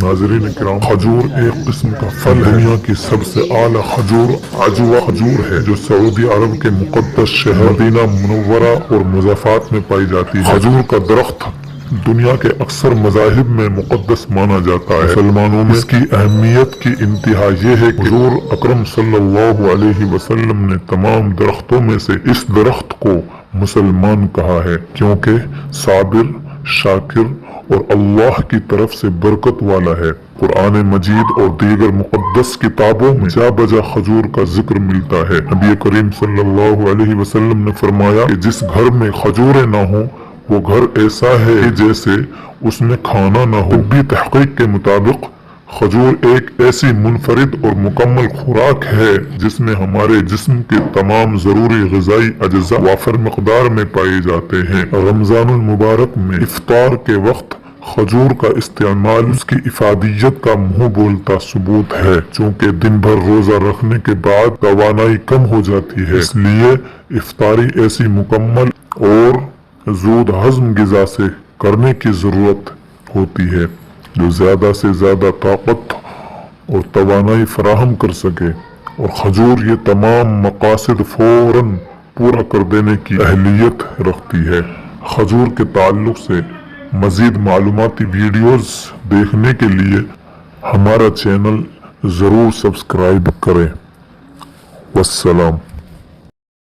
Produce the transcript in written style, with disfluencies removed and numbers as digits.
ناظرین کرام، کھجور ایک قسم کا پھل ہے۔ دنیا کی سب سے اعلیٰ کھجور عجوہ کھجور ہے جو سعودی عرب کے مقدس شہر مدینہ منورہ اور مضافات میں پائی جاتی ہے۔ کھجور کا درخت دنیا کے اکثر مذاہب میں مقدس مانا جاتا ہے۔ مسلمانوں میں اس کی اہمیت کی انتہا یہ ہے کہ حضور اکرم صلی اللہ علیہ وسلم نے تمام درختوں میں سے اس درخت کو مسلمان کہا ہے، کیونکہ صابر، شاکر اور اللہ کی طرف سے برکت والا ہے۔ قرآن مجید اور دیگر مقدس کتابوں میں جا بجا کھجور کا ذکر ملتا ہے۔ نبی کریم صلی اللہ علیہ وسلم نے فرمایا کہ جس گھر میں کھجوریں نہ ہوں وہ گھر ایسا ہے جیسے اس میں کھانا نہ ہو۔ طبی تحقیق کے مطابق کھجور ایک ایسی منفرد اور مکمل خوراک ہے جس میں ہمارے جسم کے تمام ضروری غذائی اجزاء وافر مقدار میں پائے جاتے ہیں۔ رمضان المبارک میں افطار کے وقت کھجور کا استعمال اس کی افادیت کا منہ بولتا ثبوت ہے، چونکہ دن بھر روزہ رکھنے کے بعد توانائی کم ہو جاتی ہے، اس لیے افطاری ایسی مکمل اور زود ہضم غذا سے کرنے کی ضرورت ہوتی ہے جو زیادہ سے زیادہ طاقت اور توانائی فراہم کر سکے، اور کھجور یہ تمام مقاصد فوراً پورا کر دینے کی اہلیت رکھتی ہے۔ کھجور کے تعلق سے مزید معلوماتی ویڈیوز دیکھنے کے لیے ہمارا چینل ضرور سبسکرائب کریں۔ والسلام۔